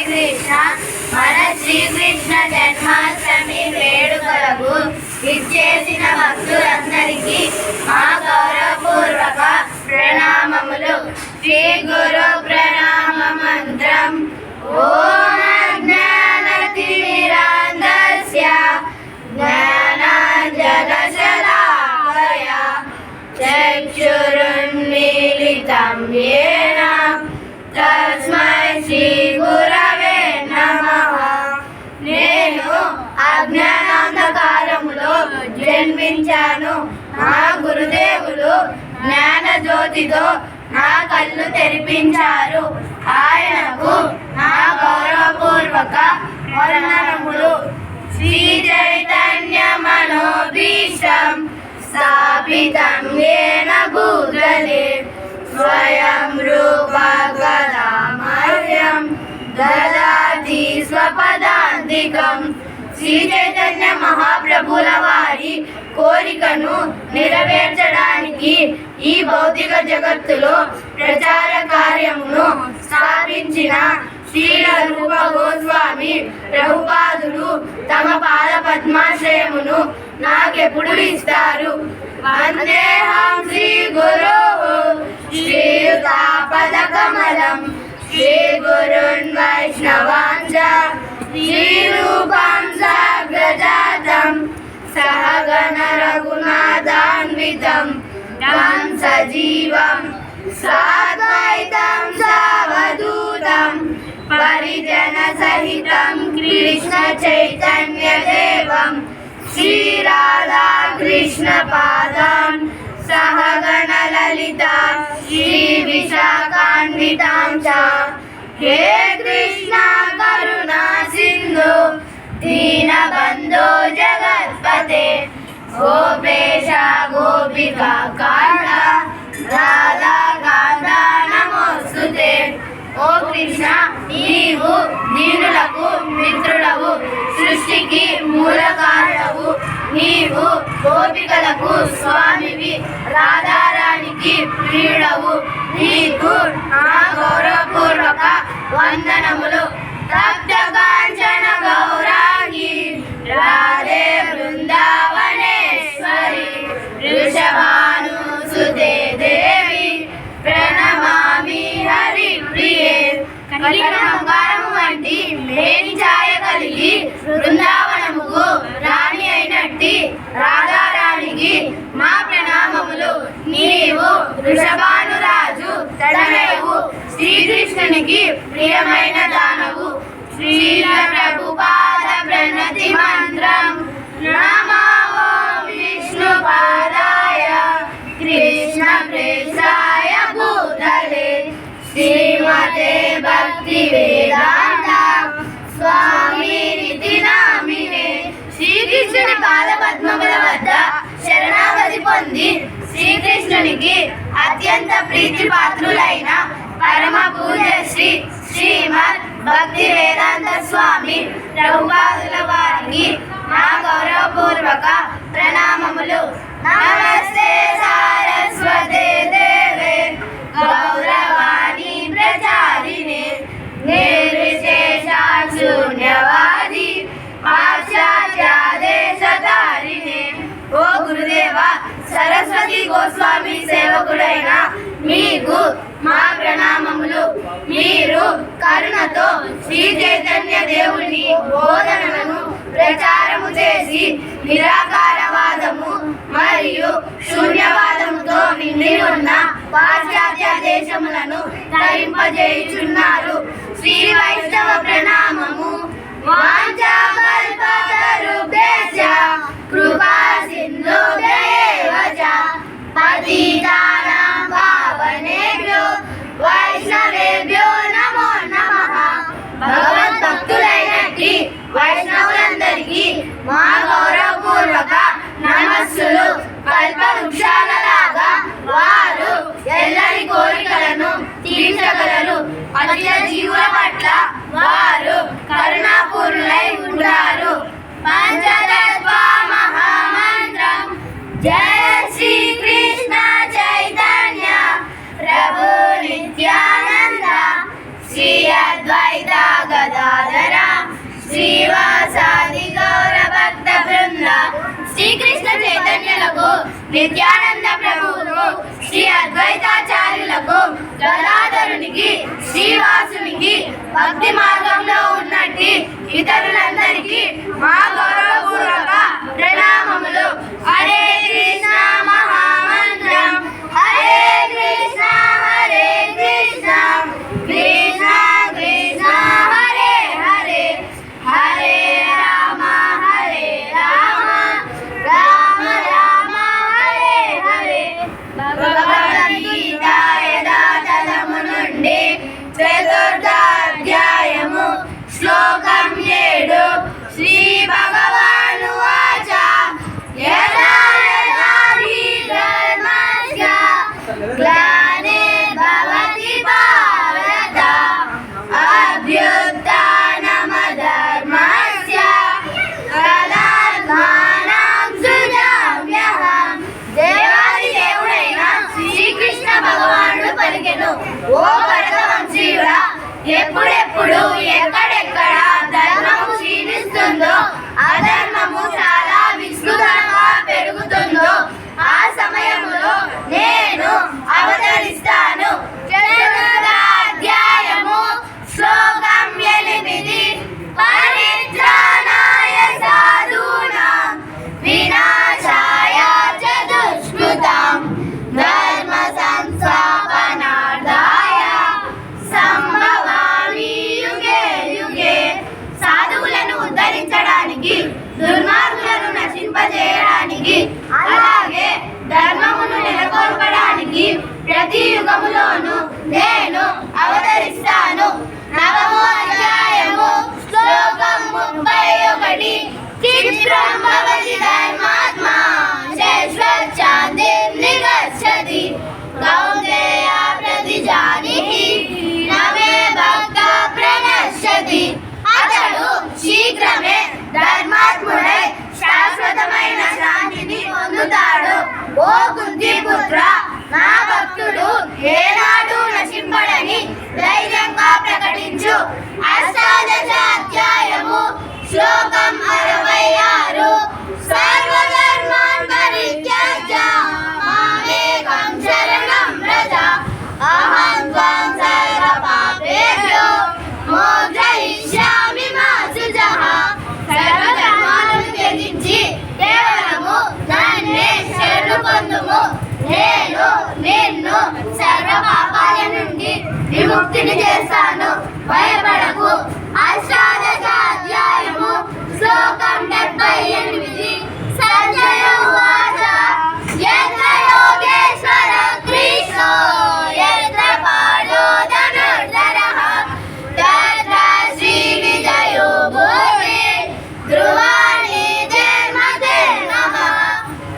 కృష్ణ మన శ్రీకృష్ణ జన్మాష్టమి వేడుకలకు ఇచ్చేసిన భక్తులందరికీ మా గౌరవపూర్వక ప్రణామములు. శ్రీ గురు ప్రణామ మంత్రం ఓం అజ్ఞానతిమిరాంధస్య జ్ఞానాంజనశలాకయా చక్షురున్మీలితం యేన తస్మై శ్రీ గురవే నమః. నేను అజ్ఞానాంధకారములో జన్మించాను. మా గురుదేవులు జ్ఞాన జ్యోతితో నా కళ్ళు తెరిపించారు. ఆయనకు నా గౌరవపూర్వక వందనములు. శ్రీ చైతన్య మనోభీష్టం స్థాపితం యేన భూతలే స్వయం రూప కదామహ్యం దదాతి స్వపదాంతికం. శ్రీ చైతన్య మహాప్రభుల వారి కోరికను నెరవేర్చడానికి ఈ భౌతిక జగత్తులో ప్రచార కార్యమును స్థాపించిన శ్రీల రూప గోస్వామి ప్రభుపాదులు తమ పాద పద్మాశ్రయమును నాకెప్పుడు ఇస్తారు. వందేహం శ్రీ గురు శ్రీయుతాపదకమలం శ్రీ గురున్ వైష్ణవాంచ శ్రీరూపం సాగ్రజాతం సహగణ రఘునాథాన్వితం తం సజీవం సాద్వైతం సావధూతం పరిజన సహితం కృష్ణ చైతన్య దేవం శ్రీ రాధా కృష్ణ పాదాన్ సహగణ లలితా శ్రీ విశాఖాన్వితాం చ. హే కృష్ణ కరుణా సింధు దీనబంధో జగత్పతే గోపేశ గోపికా కాండ రాధా కాండ నమోస్తుతే. ఓ కృష్ణ, నీవు దీనులకు మిత్రుడవు, సృష్టికి మూల కారణవు. నీవు గోపికలకు స్వామివి, రాధారానికి ప్రియుడవు. నీకు నా గౌరవపూర్వక వందనములు. తప్త కాంచన గౌరాంగి రాధే బృందావనేశ్వరి వృషభానుసుతే దేవి ప్రణమామి హరి ప్రియే. కలిగిన బంగారము వంటి మేని ఛాయ కలిగి బృందావనముకు రాణి అయినట్టి రాధారాణికి మా ప్రణామములు. నీవు వృషభానురాజు తనయువు, శ్రీకృష్ణునికి ప్రియమైన దానవు. శ్రీల ప్రభుపాద ప్రణతి మంత్రం నమో విష్ణుపాదాయ కృష్ణ ప్రేష్టాయ భూతలే శ్రీమతే భక్తి వేదాంత స్వామినితి నామినే. శ్రీకృష్ణుని పాద పద్మముల వద్ద శరణాగతి పొంది శ్రీకృష్ణునికి అత్యంత ప్రీతి పాత్రులైన పరమ పూజ్యశ్రీ శ్రీమద్ భక్తి వేదాంత స్వామి ప్రభుపాదుల వారికి నా గౌరవపూర్వక ప్రణామములు. నమస్తే సారస్వతే దేవే గౌరవాణి ప్రచారిణే నిర్విశేష శూన్యవాది పాశ్చాత్యాదేశధారిణే. ఓ గురుదేవ, సరస్వతి గోస్వామి సేవకుడైన మీకు మా ప్రణామములు. మీరు కరుణతో శ్రీ చైతన్య దేవుని బోధనలను ప్రచారము చేసి నిరాకారవాదము మరియు శూన్యవాదముతో నిండి ఉన్న పాశ్చాత్య దేశములను తరింపజేయుచున్నారు. శ్రీ వైష్ణవ ప్రణామము. వాంఛాకల్పతరుభ్యశ్చ కృపా సింధుభ్యైవ చ పతితానాం పావనేభ్యో వైష్ణవేభ్యో నమో నమః. భగవద్భక్తులైనట్టి వైష్ణవులందరికీ మా గౌరవపూర్వక నమస్సులు. కల్పవృక్షాలలాగా వారు ఎల్లరి కోరికలను తీర్చగలరు. అఖిల జీవుల పట్ల వారు కరుణాపూర్ణులై ఉంటారు. పంచతత్వ మహామంత్రం జయ శ్రీ కృష్ణ చైతన్య ప్రభు నిత్యానంద శ్రీ అద్వైత గదాధర శ్రీవాసాది గౌర భక్త బృంద శ్రీకృష్ణ చైతన్యులకు నిత్యానంద ప్రభువుకు శ్రీ అద్వైతాచార్యులకు గదాధరునికి శ్రీవాసునికి భక్తి మార్గంలో ఉన్నట్టి ఇతరులందరికీ మా గౌరవపూర్వక ప్రణామములు. హరే కృష్ణ మహామంత్రం హరే కృష్ణ కృష్ణ కృష్ణ హరే హరే హరే రామ రామ రామ హరే హరే. భగవద్గీత యథాతథము నుండి చతుర్థాధ్యాయము శ్లోకం 7. శ్రీ భగవాను వాచ యదా యదా హి ధర్మస్య గ్లానే భవతి భారత అభ్యుత్థానమధర్మస్య తదాత్మానం సృజామ్యహం. దేవాది దేవుడైన శ్రీకృష్ణ భగవానుడు పలికెను, ఓ భరతవంశీయుడా, ఎప్పుడెప్పుడు ఎక్కడెక్కడ ధర్మము క్షీణిస్తుందో అధర్మము చాలా విస్తృతంగా పెరుగుతుందో ఆ సమయంలో నేను అవతరిస్తాను. చతుర్థాధ్యాయము శ్లోకం 8. పరిత్రాణాయ సాధూనాం వినాశాయ చ దుష్కృతాం ధర్మ సంస్థాపనార్థాయ సంభవామి యుగే యుగే. సాధువులను ఉద్ధరించడానికి, దుర్మార్గులను నశింపజేయడానికి, అలాగే ధర్మమును నెలకొల్పడానికి ప్రతి యుగములోను నేను అవతరిస్తాను. 9వ అధ్యాయము శ్లోకం 31. చిత్రం భవతి ధర్మాత్మా శాశ్వచ్ఛాంతిం నిగచ్చతి కౌంతేయ ప్రతిజానిహి నమే భక్త ప్రణశ్యతి. అతడు శీఘ్రమే ధర్మాత్ముడై శాశ్వతమైన శాంతిని పొందుతాడు. ఓ కుంతిపుత్ర, నా భక్తుడు ఏనాడు నశింపడని ధైర్యంగా ప్రకటించు. అష్టాదశాధ్యాయము శ్లోకం 66. సర్వధర్మాన్ పరిత్యజ్య మామేకం శరణం వ్రజ అహం త్వం సర్వపాపేభ్యో మోక్షయిష్యామి మా శుచః. సర్వధర్మాలను త్యజించి కేవలము నన్నే శరణు పొందుము, నేను నిన్ను సర్వ పాపాల నుండి విముక్తిని చేస్తాను, భయపడకు. అష్టాదశాధ్యాయము శ్లోకం 78. సంజయ ఉవాచ యత్ర యోగేశ్వర కృష్ణో యత్ర పార్థో ధనుర్ధరః తత్ర శ్రీ విజయో భూతి ధ్రువాణి జన్మతే నమః.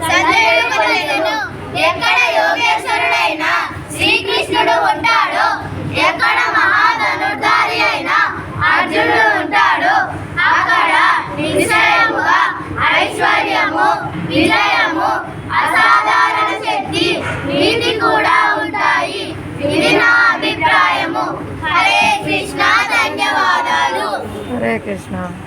సంజయుడు పలికెను, ఎక్కడ యోగేశ్వరుడైన శ్రీకృష్ణుడు ఉంటాడో, ఎక్కడ మహాధనుర్ధారి అయిన అర్జునుడు ఉంటాడో, అక్కడ నిశ్చయముగా ఐశ్వర్యము, విజయము, అసాధారణ శక్తి, నీతి కూడా ఉంటాయి. ఇది నా అభిప్రాయము. హరే కృష్ణ. ధన్యవాదాలు. హరే కృష్ణ.